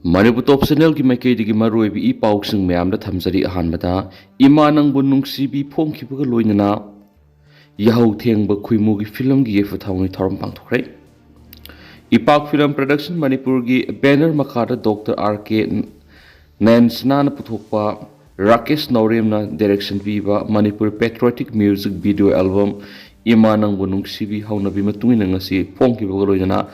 Manipur Top Channel ki Meitei ki maroi bi I pauk sing mayam da thamjari ahanbada ima nang bun nungsibi phongkhibaga loinana yahau thengba khuimu gi film gi yefu thawni thoram pangthokre ipak film production Manipur gi banner makhada Dr. R.K. Nansana na puthokpa Rakesh Naurem na direction biba Manipur patriotic music video album ima nang bun nungsibi hauna bi matungina ngasi phongkhibaga loinana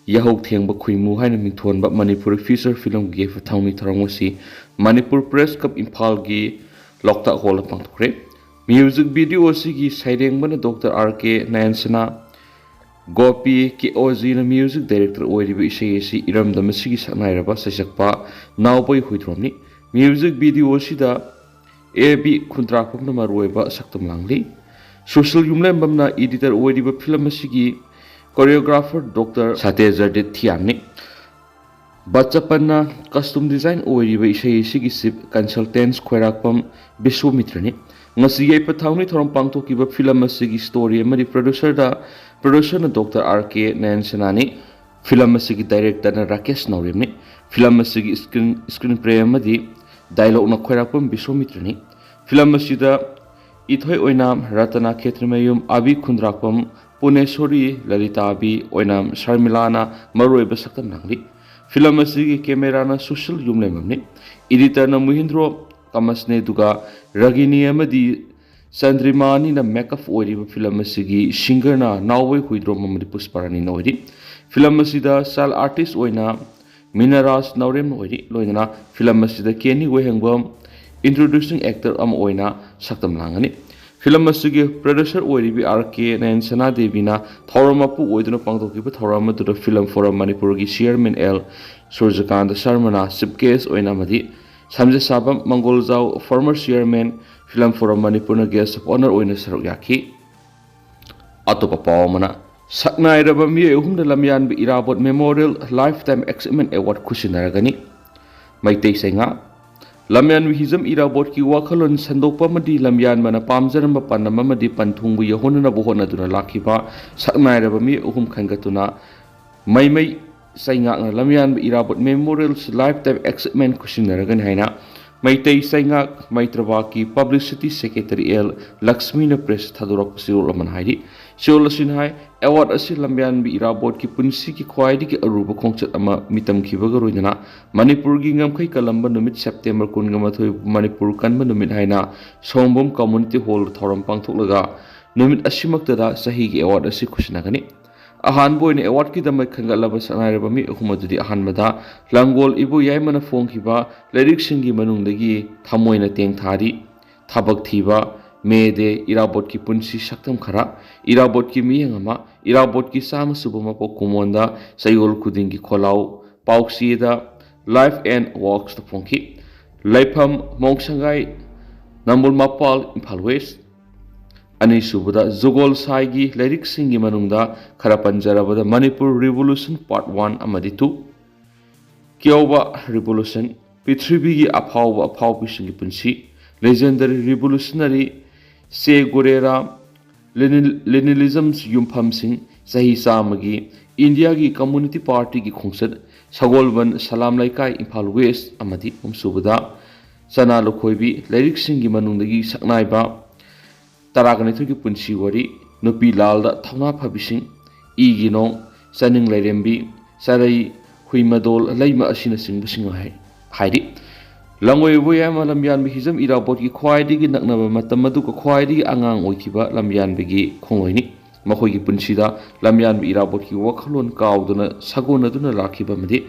Yahok Thiangba Khuimu haina mingthonba Manipur feature film gi fa thawni tharangwasi Manipur Press Cup Imphal gi Lokta Hall pangthokre music video sigi sairengba na Dr. R.K. Nansana Gopi ki Ozi na music director oiriba isai si iramda masigi sanairaba sajakpa nawboy huithromni music video sida AB khundrakpam na maroiba saktamlangli social yumlembam na editor oiriba film sigi choreographer Dr. Satejardit Thiamni Bachapanna costume design oiriba isai sigi sip consultants khwairakpam Biswamitrani ngasi yai pathawni thoram pangthokiba film asigi story amadi producer na Dr. R.K. Nansanani film asigi director na Rakesh Nauremni film asigi screenplay amadi dialogue na khwairakpam Biswamitrani film asida ithoi oinam Ratana Khetrimayum Abi Khundrakpam Puneshori Lalitabi Oinam Sharmilana Maroiba Saktam Nangli film asigi camera na social yumlemamni editor na Muhindro Kamasne duga Ragini amadi Sandrimani na makeup oiriba film asigi singer na Nawai Huidro Mamadi Pusparani noiri film asida sal artist oina Minaras Naurem noiri loinana film asida Kenny Wehengbam introducing actor am oina Saktam Langani film asigi producer oiribi R.K. Nansana Devina Thoramapu oiduna pangthokiba thorama to the film forum Manipur gi chairman L Surjakanta Sharmana sipcase oina madi Samje Sabam Mangolzau former chairman film forum Manipur na guest of honor oina saruk yaki atopa pawmana saknai raba mi ehumda lamyan bi Irawat Memorial Lifetime Achievement Award khusinaragani Meitei senga lamyan hizam Irawat ki wakhalon sandokpa madi lamyan mana pamjaramba panama madi panthungbu yahonana bohona duna lakhiba saknai raba mi uhum khangatuna mai sainga na lamyan Irawat Memorial's Lifetime Achievement khusinaragan haina Meitei sainga Maitraba ki Publicity Secretary L Lakshmi na press thadurok sirul aman haidi siolasin hai award asi lamyan Irawat ki punsi ki khwaidi ki aruba khongchat ama mitam khibaga roidana Manipur gi ngamkhai kalamba numit September 19 Manipur kanba numit haina Sombom Community Hall thoram pangthoklaga numit asimaktada sahi gi award asi khusinagani ahan boy ne award ki damai khangalaba sanairaba mi humadudi ahan mada langol ibu yaimana fongkiba lyric singi manungdagi thamoina teng thari thabak thiba Meitei Irawat ki punsi saktam khara Irawat ki miyangama Irawat ki sama subama po kumonda sayol kuding ki kholau pauksi da life and works the fongki laifam mongsangai nambul mapal Imphal West Ani subada Zogol Saigi lyric singi manungda Kharapanjarabada Manipur Revolution Part 1 amadi 2 Kyoba Revolution Pithribi Apau Singi Punsi Legendary Revolutionary Se Gorera Leninism's Yumpam Singh Sahi Samagi India gi Community Party gi Khungsad Sagolban Salam Laikai Imphal West amadi subada Sana Lokhoibi lyric singi manungdagi saknaiba Taraganithu ki punsi wari Nupi Lalda Thawna Phabising Iginong Saning Leirembi Sarai Huimadol Laima Asina Singbusing Haidi Langoi Wayama Lamyan Bihizam Irawat ki Khwaidi gi Naknaba Matamadu ko Khwaidi Angang Oikiba Lamyan Bigi Khongoini Mahoi ki punsida Lamyan Irawat ki Wakhalon Kauduna Sagona duna Lakiba Madi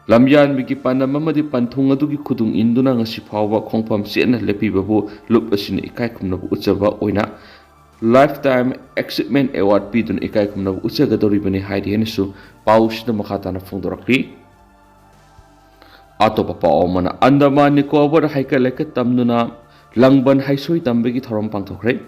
Lamyan bigi panama madi panthung adu gi khudung induna ngasi phawba khongpham sena lepi babu lup asina ikai khumna bu uchaba oina lifetime achievement award pi dun ikai khumna bu uchaga dori bani haidi henisu paushna makhata na phongdorakri atopa paomana Andaman Nicobar haikaleka tamnuna langban haisoi tambegi thoram pangthokre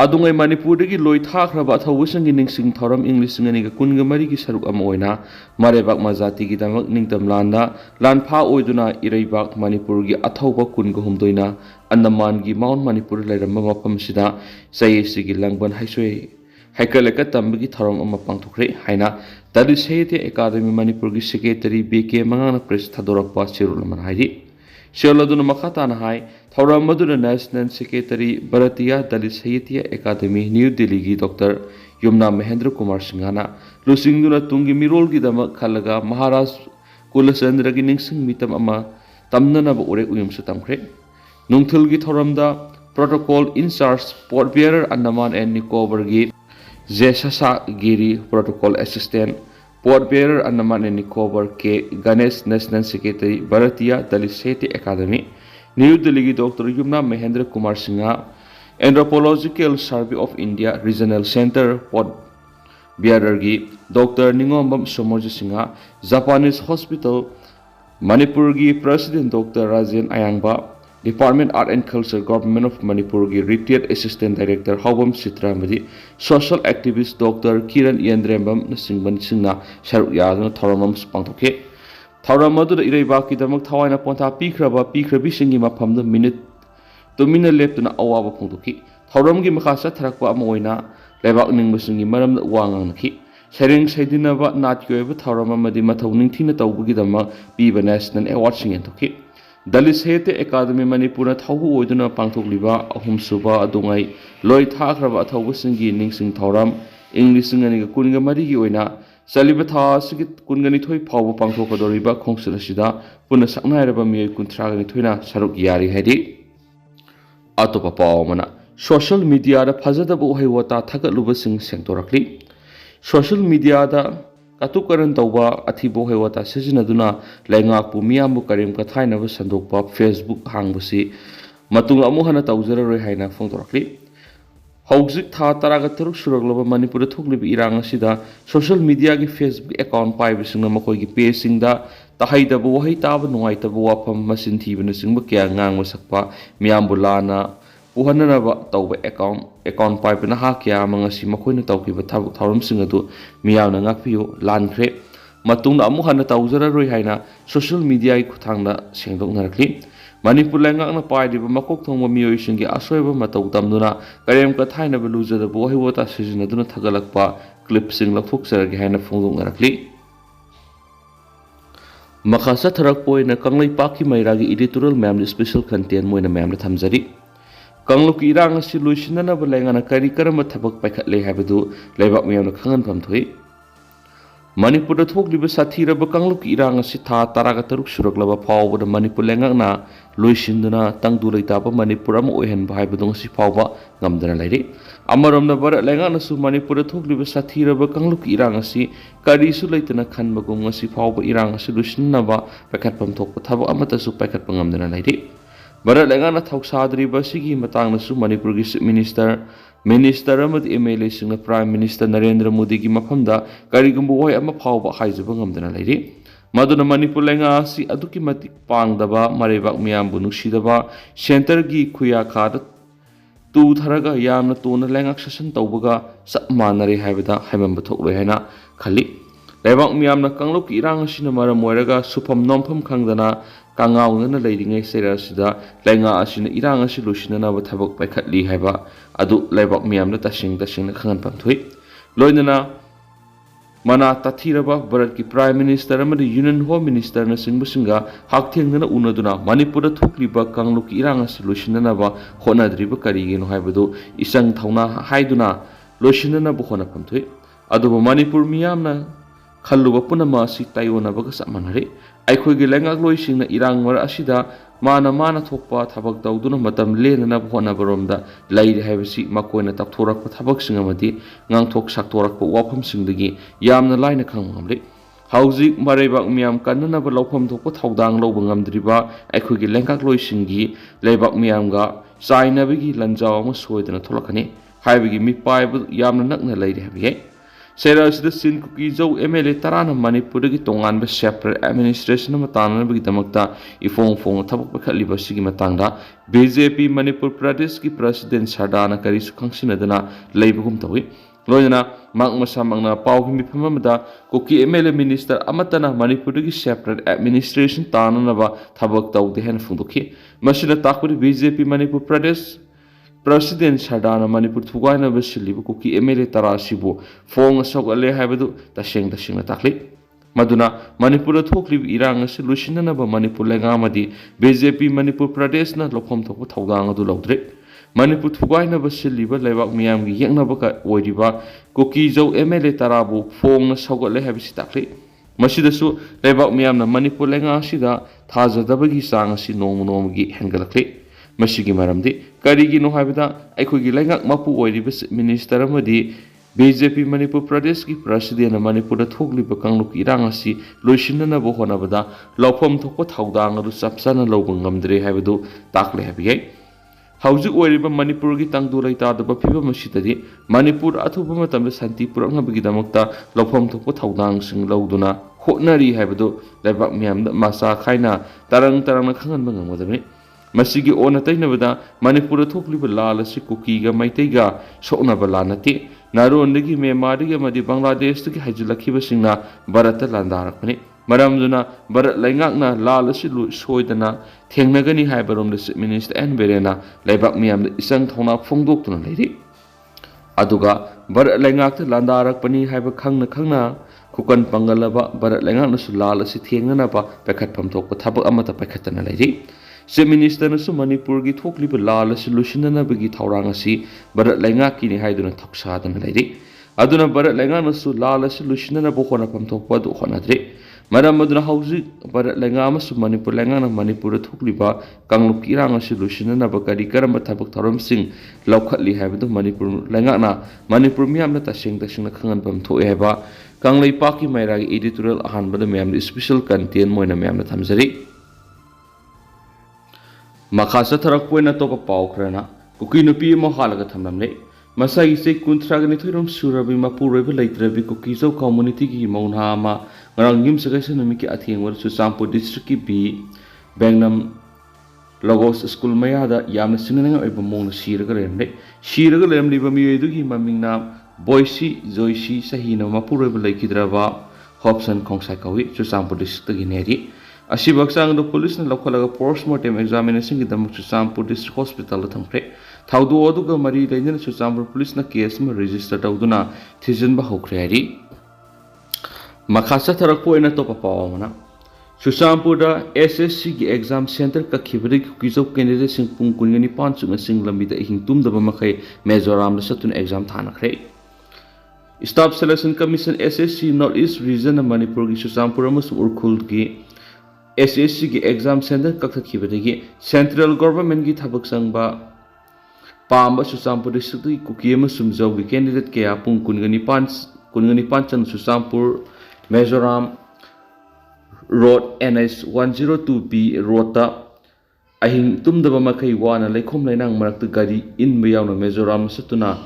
Adungai Manipur gi loi thakraba thawusang gi ningsing thoram English ngani ga kunga mari gi saruk am oina marebak majati gi damak ningtam landa lanpha oiduna Ireibak Manipur gi athauba kun ga humdoina Andaman gi Mount Manipur lairamba mapam sida sayesi gi langban haisoi Haikaleka tambagi tharam ama pangthokre haina Dalit Sahitya Academy Manipur gi Secretary BK Mangana Press Thadorakpa Chirul man haidi Sheladuna Makhatana hai Thauram Madura National Secretary Bharatiya Dalit Sahitya Academy New Delhi gi Dr. Yumna Mahendra Kumar Singhana Lusingduna Tungi Mirol gi dama khalaga Maharaj Kulasandra gi ningsing mitam ama tamnana ba urek uyum su tamkhre Nungthil gi thoramda Protocol in charge Port Bearer Andaman and Nicobar gi Jesasa Giri Protocol Assistant Port Bearer Andaman and Nicobar K Ganesh National Secretary Bharatiya Dalit Sahitya Academy New Delhi gi Dr. Yumna Mahendra Kumar Singha Anthropological Survey of India Regional Center Port Bearer gi Dr. Ningombam Somoji Singha Japanese Hospital Manipur gi President Dr. Rajan Ayangba Department Art and Culture Government of Manipur gi Retired Assistant Director Haubam Sitramadi Social Activist Dr. Kiran Yendrembam Nasingban Singna Sharuk Yaduna Thoramam Spangtoke Thoramadu Ireba ki damak Thawaina Ponta Pikrabi Singi Mapamda Minute Tumina Leptuna Awaba Pontoki Thoram gi Makasa Tarakwa Amoina Lebak Ningbasingi Maram Wanganaki Sharing Saidinava Natyoeva Thoramamadi Matauning Tina Taubugidama Biba National Award Singentoki Dalit Sahitya Academy Manipura Thaubu Oiduna Pangthokliba Ahum Suba Adungai Loi Thakraba Thaubusingi Ningsing Thoram English Singaniga Kunga Marigi Oina Saliba Tha Sigit Kungani Thoi Pau Pangthokadoriba Kongsulasida Puna Saknairaba Miyoi Kuntragani Thoina Saruk Yari Hedi Atopa Paumana Social Media da Fazadaba Uhaiwata Thagatlubasing Sengtorakli Social Media da Katukaran Tauba Athibo Hewata Sizinaduna Laingakpu Miyamu Karim Kathainaba Sandokpa Facebook Hangbasi Matung Amuhana Tauzara Rehaina Fongtorakli Hauzik Tha Taraga Turuk Suraglaba Manipura Thuklib Irang Sida Social Media gi Facebook account Paibising Makoi gi paging da Tahaidabu Wahi Taba Nuaitabu Wapam Masin Thibana Singba Kya Ngang Wasakpa Miyambulana Uhananaba Tauba account Pipena Hakia Mangasi Makoina Taukiba Tauram Singadu Miyana Ngakpio Lankre Matuna Amuhana Tauzara Rehaina Social Media Kutanga Singdok Narakli Manipur Langana Paidiba Makok Tonga Mioishingi Asoeba Matau Damduna Karem Kathaina Beluza the Bohi Water Sizinaduna Tagalakpa Clipsing Lafuxer Gahana Fondong Narakli Makasa Tarakpoina Kanglai Paki Mairagi editorial Mam special content Moina Mam Tamzari Kangluk Irang Silushina Balangana Karikaram Tabak Pakat Lehabadu Lebak Miam Kangan Pamtui Manipur the Tokliba Satira Bakangluk Irang Sita Taragataruk Suraglava Power with the Manipur Langana Luishindana Tangdula Tapa Manipuram Ohen Bahibadong Sipawa Gamdana Lady Amaram the Barat Langana Su Manipur the Tokliba Satira Bakangluk Irangasi Karisu Laitana Kanbagum Sipawa Irang Solutionava Pakat Pam Tapa Amata Su Pakat Pangamdana Lady Barat Langana Tausadri Basigi Matangnasu Manipur Minister Amad MLA Singh Prime Minister Narendra Modi gi mafamda karigumbu wai ama phawba haijaba ngamdana leiri maduna Manipur lenga si aduki matik pangdaba marebak miyambu nungsidaba center gi khuya khada tu tharaga yamna tona lengak session tawbaga sap manare haibada haimamba thokloi haina khali lebak miyamna kanglok irang asina maram moiraga supam nompham khangdana Kangauna Lady Sida, Langa Asina Irang Solution and our Tabak by Katli Haba, Adu Lebak Miam the Tashing the Khan Pantui, Loinana Mana Tatiraba, Baraki Prime Minister and the Union Home Minister Nasing Businga, Hakting and Unaduna, Manipura Tukliba, Kangluk Irang Solution and Ava, Hona Dribakari in Hibadu, Isang Tauna Haiduna, Lotionana Buhona Pantui, Adu Manipur Miamna, Kaluba Punamasi, Taiwana Bagas Manari. Aikogi Langak Loising Irang Mar Asida, Mana Tokpa, Tabak Dauduna, Madam Lena Hona Baromda, Lady Havasi, Makoina Taptorak, Tabak Singamati, Ngang Tok Saktorak, Wapam Singdagi, Yamna Lina Kangamli. Hausi Marebak Miam Kanana Balopam Toko Taudang Lobangam Driba, Aikogi Langak Loisingi, Lebak Miamga, Sainabigi, Lanzao, Soydana Tolakani, Havigi Mipai, Yamna Nakna Lady Havi. Seras the Sin Kuki Zo MLA Tarana Manipurigi Tongan be separate administration Matana Bidamakta, Ifong Fong Tabaka Libasigi Matanga, BJP Manipur Pradesh ki President Sardana Karisu Kangsinadana, Labum Tawi, Loyana, Magmasamanga, Pauhimi Pamada, Kuki MLA Minister Amatana Manipurigi separate administration Tananava Tabak Tau the Henfunduki, Machina Takuri BJP Manipur Pradesh. President Sardana Manipur Thugaina Vasilibu Kuki Emele Tarasibu Fong Sogale Habadu Tasheng Tashing Takli Maduna Manipur Thokli Irang Solutionaba Manipur Langamadi BJP Manipur Pradesh na Lokom Toku Taugang du Lodre Manipur Thugaina Vasiliba Levak Miam Yangnabaka Wadiba Kuki Zo Emele Tarabu Fong Sogale Habisitakli Masidasu Levak Miam Manipur Langa Sida Taza Dabagi Sang Si Nom Nomgi Hengalakli Masigi Maramdi Karigi no Habida Ekugi Langak Mapu Oidibus Minister Amadi BJP Manipur Pradesh ki President Manipur Thogli Bakangluk Irangasi Lushina Bohonabada Lopom Toko Taudang Sapsana Lobangamdre Habidu Takle Habi Hauju Oiba Manipur gi Tangdu Laita the Bapiba Mashitadi Manipur Atubamatam Santi Purangabigidamukta Lopom Toko Taudang Sing Lauduna Hotnari Habidu Lebak Miam Masa Kaina Tarang Tarang Kangan Bangamadami Masigi Onatai Navada, Manipura Tokli Lala Sikukiga, Meitei, Sona Balanati, Naru and Nigi me Maria Madi Bangladesh to Hajulaki Singna, Barata Landarakani, Maramduna, Barat Langakna, Lala Silu, Soidana, Tengnagani Hyberum, the Minister and Verena, Lebak Miam, the Isang Tona Fongdokton lady. Aduga, Barat Langak, Landarak Pani Hyber Kukan Pangalaba, Barat Langanus Lala Sitianganaba, Pekat Pamtoko, Tabu Amata Pekatana lady. Se Minister Nasu Manipur gi Thokli Lala solution na bagi Taurangasi, Barat Langa Kini Haiduna Tokshadan lady. Aduna Barat Langa Nasu Lala solution na Bokona Pamtopa do Honadre. Madam Maduna Hausi, Barat Langama su Manipur Langana Manipur Thokliba, Kanglukiranga solution na Bakari Karamba Tabak Taram Sing, Laukatli Habidu Manipur Langana, Manipur Miam Natashing the Shinakan Pamto Eva, Kanglai Paki Mairagi editorial Ahan Badamiam, special content Moina Miam Tamzari. Makasa Tarakwana Topa Paukrana, Kuki Nupi Mohalaga thamlamle, Masai se Kuntragani Thurum Surabi Mapur later Kukizo community Monhama, Rangim Sagasanamiki Athing to Sampo District B, Bangnam Logos School Mayada, Yamasinanga Ebamon Shiragalemle, Shiragalem Libamidugi Mamina, Boise, Zoishi, Sahina Mapur Lakidrava, Hobson Kongsakawi, to Sampo District Gineri. Ashibaksang the police and local postmortem examination in the Muchasampu District Hospital Thampe. Taudu Oduga Marie Lane Susampu police na case registered Auduna, Tijan Bahokreari. Makasa Tarako in a top of Pawamana. Susampuda SSC exam center Kakibri Kizo candidates in Punkuni Pansu and Singlamida Hintum the Bamakai Mezoram the Saturn exam Tanakre. Staff Selection Commission SSC Northeast Region of Manipur Susampuramus Urkulgi. SSC ki exam center kakthakibadagi central government ki thabak sangba pamba Susampur district ki Kuki Sumjau ki candidate kaya pung kungani panchan Susampur Mizoram road NS 102B road ta ahing tumdaba makai wana leikhom lainang marakta gari in bayawna Mizoram satuna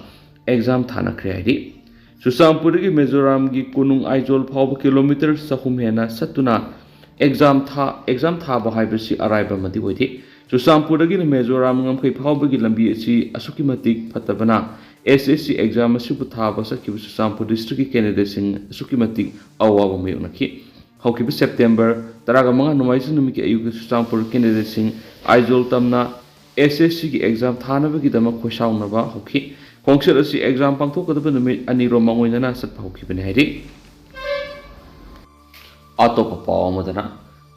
exam thana khreadi Susampur ki Mizoram ki kunung aizol phawba kilometer sahum hena satuna exam tha bahai arrival mati hoiti Susampur gi Mizoram ngam kai phawba gi lambi asi asuki matik phatabana SSC exam asu tha ba sa ki Susampur district candidate sing asuki matik awa me unaki hauki September taraga manga nomaisu numi ki ayuk Susampur candidate sing aizol tamna SSC gi exam thana ba gi dama khosauna ba hauki kongsel asi exam pangthok kadaba numi ani ro mangoina sat hauki bane hairi Atop Pawamadana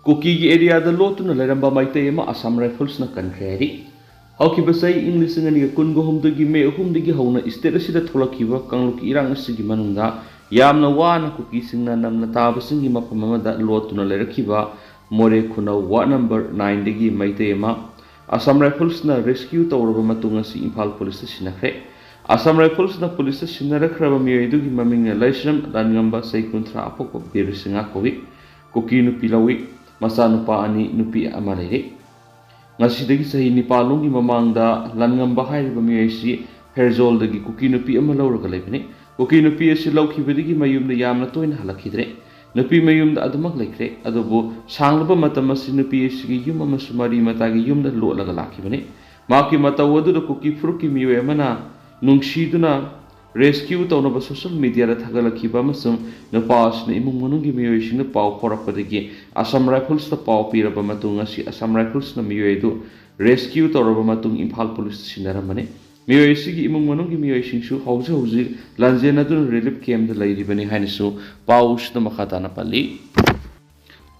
Kuki Area da Lottuna leiramba Meitei Assam Rifles na country. Hawkibasai English and Kungo home to give me a home to give home instead of the Tolakiva, Kangluk Irang Sigimanunda, Yamna Wana Kuki Singna Namnataba Singing Mapamama that Lottuna Lerakiva, More Kuna, what number 9 digi Meitei Assam Rifles na rescue Tower Matunga si Impal Police Station. Assam Rifles na police station na Krabami Dugi Maming Lasham, Langamba Saikuntra Apoko, Birisingakovi, Kuki Nupi Lawi, Masanupa Ani Nupi Amalere. Nasidagi Sahi Nipalungi Mamanga, Langamba Hai Bamiasi, Herzol the Kuki Nupi Amalora Galevini, Kuki Nupi Siloki Vidigi Mayum the Yamnato in Halakidre, Nupi Mayum the Adamak Lake, Adobo, Sanglaba Matamasi Nupi Yuma Masumari Matagi Yum the Lola Galakivani, Maki Matawadu the Kuki Fruki Muemana. Nungshiduna rescue Tonova social media at Hagalakiba Masum, no pass, no Imungi Muation, the Pau Korapadigi, Assam Rifles the Pau Pirabamatunga, Assam Rifles no Muedo, rescue Torabamatung Impal Police Sinaramane, Miyoi sigi imung manung ki miyoi singsu hauji lanjen adun relief camp da lairibani hainasu paus da makata na pali.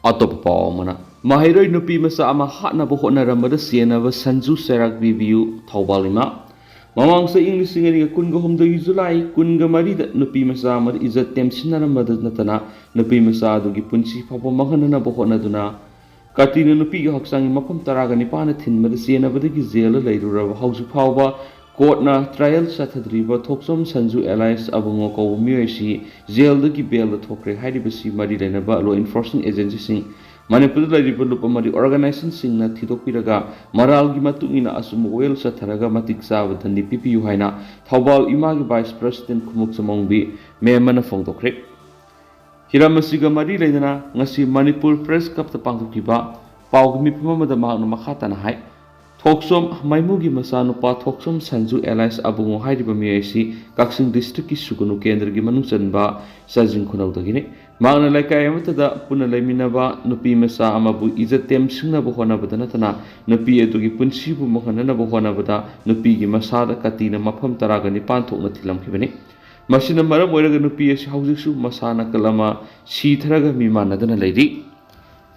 Atop pao mana mahiroi nupi masa ama hatna bohona ramada sienava sanju serak bibiu thaubalima. Mamang sa English singeri kunga homda July kunga marida nupi masa amad izat temsina ramada natana nupi masa adugi punsi papa mahana na bohona duna. Katina nupi ga haksangi mapam taraga nipana thinmada sienavadagi zela lairurava hausu phauba Courtna trial sathadriba thoksom sanju allies abungo ko miyoi jaildagi bail thokre hairibasi mari lenaba law enforcement agency sing Manipur lairiba lupa mari organization singna thidokpiraga maralgi matungina asum oil satharaga matik saba thandi PPU haina Thaubal imagi vice president khumuk samongbi memana phongdokre hiramasiga mari leidana ngasi Manipur press cup ta pangthokiba pawgmi pamamada mahakna makhatana hai Thoksom Maimugi Masanupa Thoksom Sanju Allies Abungo Hairiba Miyaisi Kaksing District ki Sugunu Kendra gi Manung Chanba Sajing Khunau dagini Magna Laikai Amatada Puna Laiminaba Nupi Masa Amabu Izatem Singnabu Honabada Natana Nupi Edugi Punsibu Mohananabu Honabada Nupi gi Masada Katina Mapam Taraga Nipan Thokna Thilam Kibani Masina Maram Weraga Nupi Asi Haujisu Masana Kalama Sitharaga Mimanadana Lady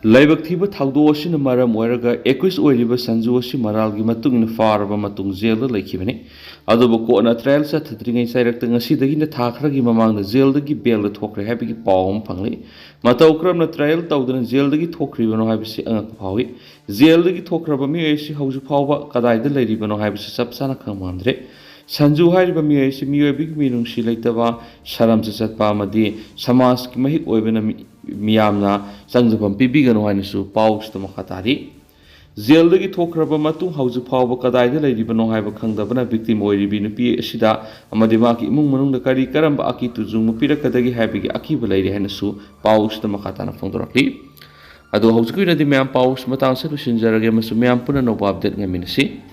Laibak thiba thaudo asina maram oiraga 21 oiriba sanju asi maralgi matungina faraba matung jail laikibani adubo kona trial sa thadringai sairakta ngasidagi na thakragi mamangna jaildagi bail thokre habigi pawm phangli matau kramna trial tawdana jaildagi thokribano habisi angak phawi jaildagi thokraba mi esi hauju phawba kadaida lairibano habisi sapsana khamandre Sanju hairiba mi esi mi obig minung silaitaba saram satpa amadi samas ki mahik oibana miyamna sangjapam pibigano hainisu paus ta makhatari jaildagi thokraba matung hauju phawba kadaida lairibano haiba khangdabana victim oiribi nupi asida amadi maki imung manungda kari karamba aki tujung mupirakadagi haibigi akiba lairi hainisu paus ta makhatana phongdorakli adu hauju kuinadi meyam paus matang sa lusinjarage masu meyam puna no update ngaminasi